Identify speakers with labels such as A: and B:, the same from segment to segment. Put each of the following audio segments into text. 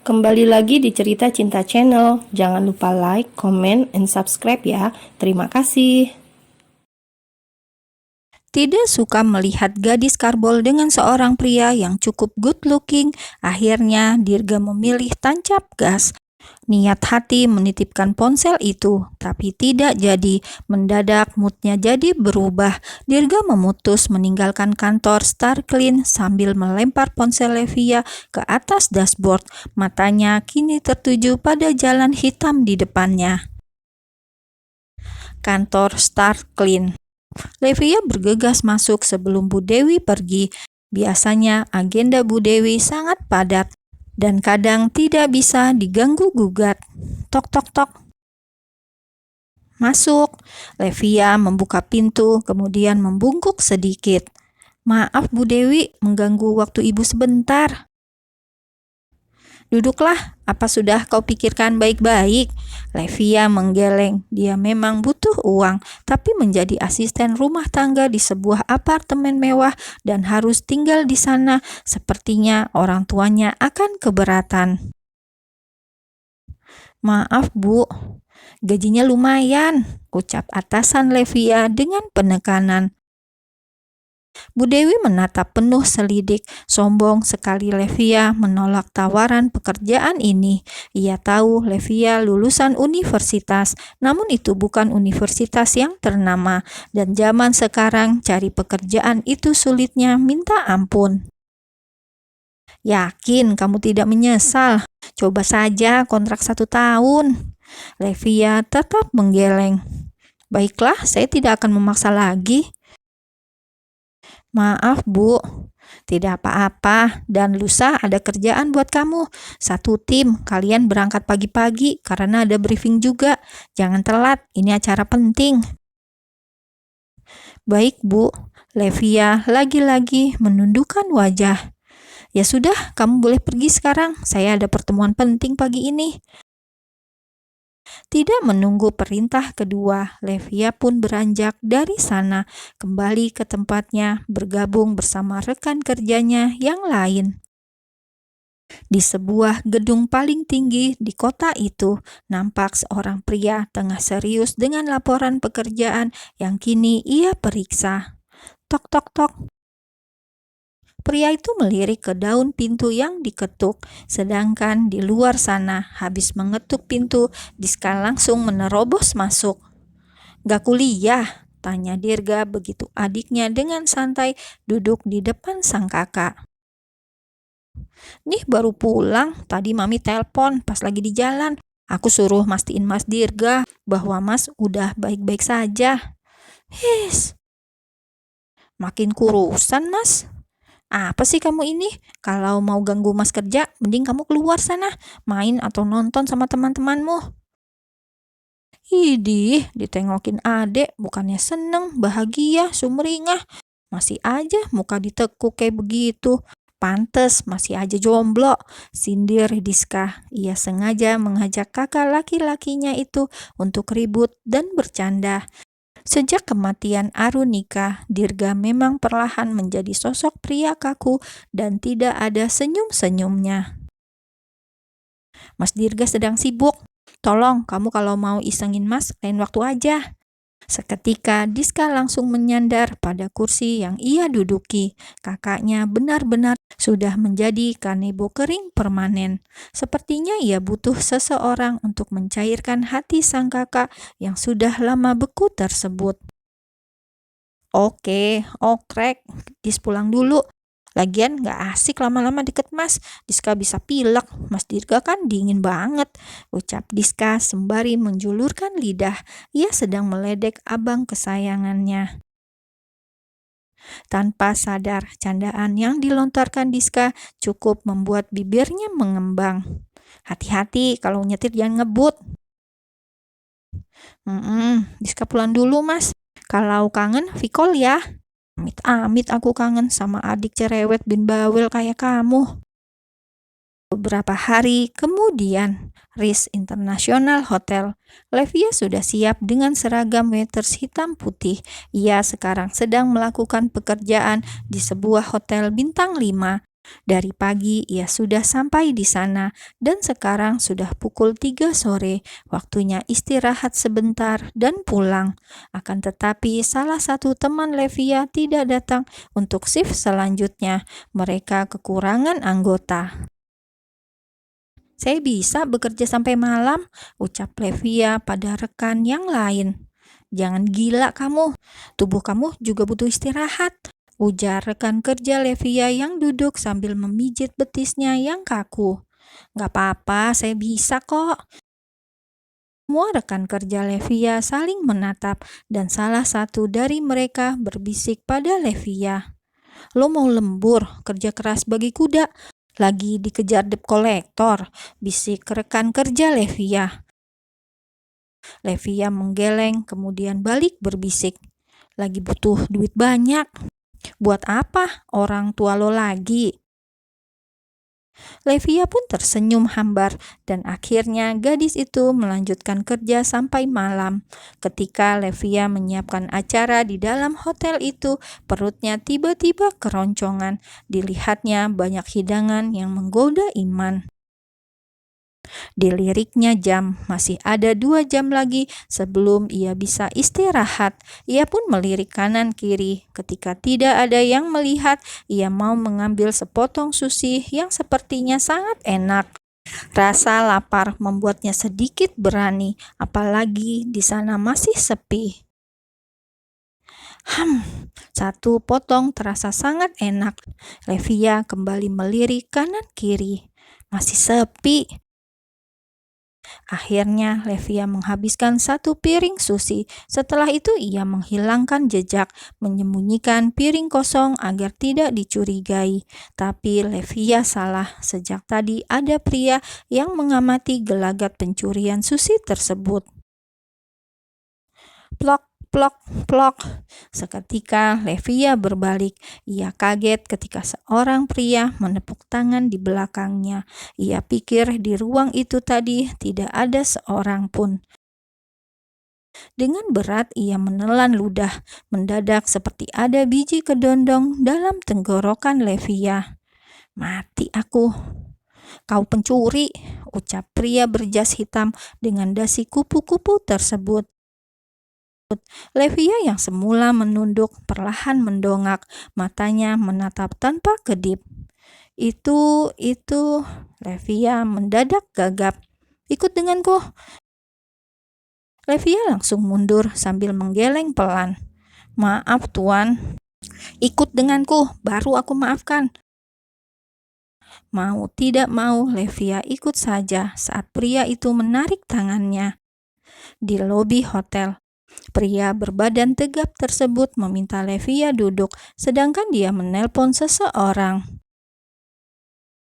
A: Kembali lagi di Cerita Cinta Channel. Jangan lupa like, comment, and subscribe ya. Terima kasih.
B: Tidak suka melihat gadis karbol dengan seorang pria yang cukup good looking, akhirnya Dirga memilih tancap gas. Niat hati menitipkan ponsel itu, tapi tidak jadi. Mendadak moodnya jadi berubah. Dirga memutus meninggalkan kantor Starclean sambil melempar ponsel Levia ke atas dashboard. Matanya kini tertuju pada jalan hitam di depannya. Kantor Starclean. Levia bergegas masuk sebelum Bu Dewi pergi. Biasanya agenda Bu Dewi sangat padat dan kadang tidak bisa diganggu-gugat. Tok tok tok. Masuk. Levia membuka pintu kemudian membungkuk sedikit. Maaf Bu Dewi, mengganggu waktu Ibu sebentar. Duduklah, apa sudah kau pikirkan baik-baik? Levia menggeleng. Dia memang butuh uang, tapi menjadi asisten rumah tangga di sebuah apartemen mewah dan harus tinggal di sana, sepertinya orang tuanya akan keberatan. Maaf Bu, gajinya lumayan, ucap atasan Levia dengan penekanan. Bu Dewi menatap penuh selidik. Sombong sekali Levia menolak tawaran pekerjaan ini. Ia tahu Levia lulusan universitas, namun itu bukan universitas yang ternama. Dan zaman sekarang cari pekerjaan itu sulitnya minta ampun. Yakin kamu tidak menyesal? Coba saja kontrak 1 tahun. Levia tetap menggeleng. Baiklah, saya tidak akan memaksa lagi. Maaf Bu, tidak apa-apa, dan lusa ada kerjaan buat kamu. 1 tim, kalian berangkat pagi-pagi karena ada briefing juga. Jangan telat, ini acara penting. Baik Bu, Levia lagi-lagi menundukkan wajah. Ya sudah, kamu boleh pergi sekarang, saya ada pertemuan penting pagi ini. Tidak menunggu perintah kedua, Levia pun beranjak dari sana, kembali ke tempatnya, bergabung bersama rekan kerjanya yang lain. Di sebuah gedung paling tinggi di kota itu, nampak seorang pria tengah serius dengan laporan pekerjaan yang kini ia periksa. Tok tok tok. Pria itu melirik ke daun pintu yang diketuk, sedangkan di luar sana, habis mengetuk pintu, Diska langsung menerobos masuk. Gak kuliah? Tanya Dirga begitu adiknya dengan santai duduk di depan sang kakak. Nih baru pulang, tadi mami telpon pas lagi di jalan. Aku suruh mastiin Mas Dirga bahwa Mas udah baik-baik saja. His, makin kurusan Mas. Apa sih kamu ini? Kalau mau ganggu Mas kerja, mending kamu keluar sana, main atau nonton sama teman-temanmu. Idih, ditengokin adek, bukannya seneng, bahagia, sumringah. Masih aja muka ditekuk kayak begitu. Pantes, masih aja jomblo, sindir Diska. Ia sengaja mengajak kakak laki-lakinya itu untuk ribut dan bercanda. Sejak kematian Arunika, Dirga memang perlahan menjadi sosok pria kaku dan tidak ada senyum-senyumnya. Mas Dirga sedang sibuk. Tolong, kamu kalau mau isengin Mas, lain waktu aja. Seketika Diska langsung menyandar pada kursi yang ia duduki. Kakaknya benar-benar sudah menjadi kanebo kering permanen. Sepertinya ia butuh seseorang untuk mencairkan hati sang kakak yang sudah lama beku tersebut. Oke, okrek, Dis pulang dulu. Lagian gak asik lama-lama deket Mas, Diska bisa pilek, Mas Dirga kan dingin banget, ucap Diska sembari menjulurkan lidah. Ia sedang meledek abang kesayangannya. Tanpa sadar, candaan yang dilontarkan Diska cukup membuat bibirnya mengembang. Hati-hati kalau nyetir jangan ngebut. Diska pulang dulu Mas, kalau kangen Vicol ya. Amit-amit aku kangen sama adik cerewet bin bawel kayak kamu. Beberapa hari kemudian, Riz International Hotel. Levia sudah siap dengan seragam waiters hitam putih. Ia sekarang sedang melakukan pekerjaan di sebuah hotel bintang 5. Dari pagi ia sudah sampai di sana dan sekarang sudah pukul 3 sore, waktunya istirahat sebentar dan pulang. Akan tetapi salah satu teman Levia tidak datang untuk shift selanjutnya. Mereka kekurangan anggota. "Saya bisa bekerja sampai malam," ucap Levia pada rekan yang lain. "Jangan gila kamu, tubuh kamu juga butuh istirahat," ujar rekan kerja Levia yang duduk sambil memijit betisnya yang kaku. "Gak apa-apa, saya bisa kok." Semua rekan kerja Levia saling menatap dan salah satu dari mereka berbisik pada Levia. "Lo mau lembur, kerja keras bagi kuda, lagi dikejar debt kolektor," bisik rekan kerja Levia. Levia menggeleng kemudian balik berbisik, "Lagi butuh duit banyak." "Buat apa? Orang tua lo lagi." Levia pun tersenyum hambar dan akhirnya gadis itu melanjutkan kerja sampai malam. Ketika Levia menyiapkan acara di dalam hotel itu, perutnya tiba-tiba keroncongan. Dilihatnya banyak hidangan yang menggoda iman. Diliriknya jam, masih ada 2 jam lagi sebelum ia bisa istirahat. Ia pun melirik kanan kiri. Ketika tidak ada yang melihat, ia mau mengambil sepotong sushi yang sepertinya sangat enak. Rasa lapar membuatnya sedikit berani, apalagi di sana masih sepi. Satu potong terasa sangat enak. Levia kembali melirik kanan kiri. Masih sepi. Akhirnya Levia menghabiskan 1 piring sushi. Setelah itu ia menghilangkan jejak, menyembunyikan piring kosong agar tidak dicurigai. Tapi Levia salah. Sejak tadi ada pria yang mengamati gelagat pencurian sushi tersebut. Plok, plok, plok. Seketika Levia berbalik. Ia kaget ketika seorang pria menepuk tangan di belakangnya. Ia pikir di ruang itu tadi tidak ada seorang pun. Dengan berat ia menelan ludah. Mendadak seperti ada biji kedondong dalam tenggorokan Levia. "Mati aku." "Kau pencuri," ucap pria berjas hitam dengan dasi kupu-kupu tersebut. Levia yang semula menunduk perlahan mendongak, matanya menatap tanpa kedip. Itu, Levia mendadak gagap. "Ikut denganku." Levia langsung mundur sambil menggeleng pelan. "Maaf, Tuan." "Ikut denganku, baru aku maafkan." Mau tidak mau, Levia ikut saja saat pria itu menarik tangannya. Di lobi hotel, pria berbadan tegap tersebut meminta Levia duduk, sedangkan dia menelpon seseorang.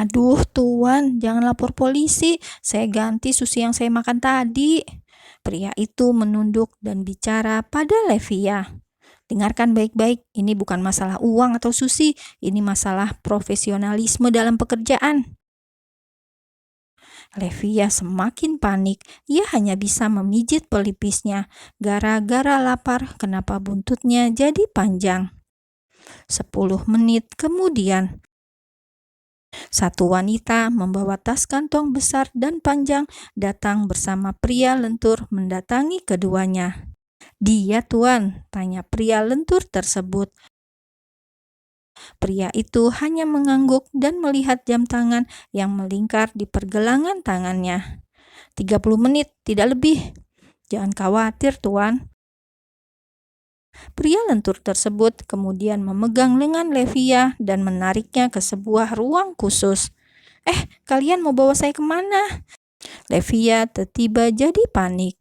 B: "Aduh, Tuan, jangan lapor polisi. Saya ganti sushi yang saya makan tadi." Pria itu menunduk dan bicara pada Levia. "Dengarkan baik-baik, ini bukan masalah uang atau sushi, ini masalah profesionalisme dalam pekerjaan." Levia semakin panik. Ia hanya bisa memijit pelipisnya. Gara-gara lapar, kenapa buntutnya jadi panjang? 10 menit kemudian, satu wanita membawa tas kantong besar dan panjang datang bersama pria lentur mendatangi keduanya. "Dia, Tuan?" tanya pria lentur tersebut. Pria itu hanya mengangguk dan melihat jam tangan yang melingkar di pergelangan tangannya. 30 menit, tidak lebih." "Jangan khawatir, Tuan." Pria lentur tersebut kemudian memegang lengan Levia dan menariknya ke sebuah ruang khusus. Kalian mau bawa saya kemana?" Levia tiba-tiba jadi panik.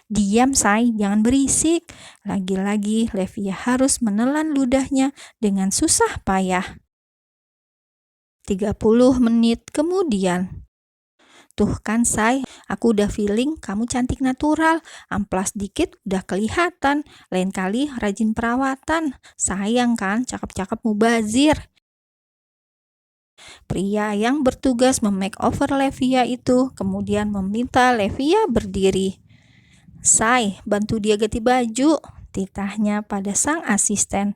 B: "Diam, Say, jangan berisik." Lagi-lagi Levia harus menelan ludahnya dengan susah payah. 30 menit kemudian. "Tuh kan, Say, aku udah feeling kamu cantik natural. Amplas dikit udah kelihatan. Lain kali rajin perawatan. Sayang kan, cakep-cakep mubazir." Pria yang bertugas memakeover Levia itu kemudian meminta Levia berdiri. "Say, bantu dia ganti baju," titahnya pada sang asisten.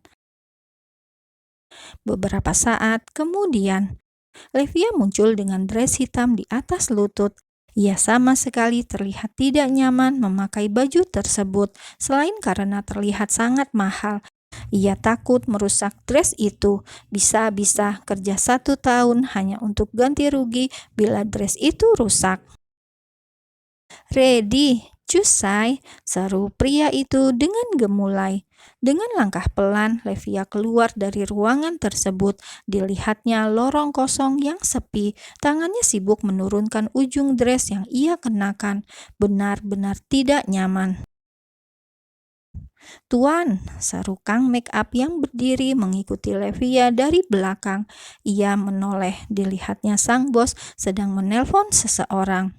B: Beberapa saat kemudian, Levia muncul dengan dress hitam di atas lutut. Ia sama sekali terlihat tidak nyaman memakai baju tersebut, selain karena terlihat sangat mahal. Ia takut merusak dress itu. Bisa-bisa kerja 1 tahun hanya untuk ganti rugi bila dress itu rusak. "Ready, Cusai," seru pria itu dengan gemulai. Dengan langkah pelan, Levia keluar dari ruangan tersebut. Dilihatnya lorong kosong yang sepi. Tangannya sibuk menurunkan ujung dress yang ia kenakan. Benar-benar tidak nyaman. "Tuan," seru Kang make up yang berdiri mengikuti Levia dari belakang. Ia menoleh. Dilihatnya sang bos sedang menelpon seseorang.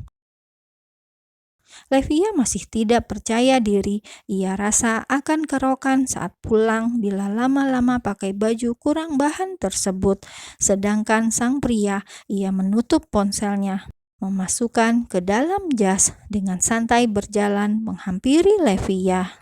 B: Levia masih tidak percaya diri. Ia rasa akan kerokan saat pulang bila lama-lama pakai baju kurang bahan tersebut. Sedangkan sang pria, ia menutup ponselnya, memasukkan ke dalam jas, dengan santai berjalan menghampiri Levia.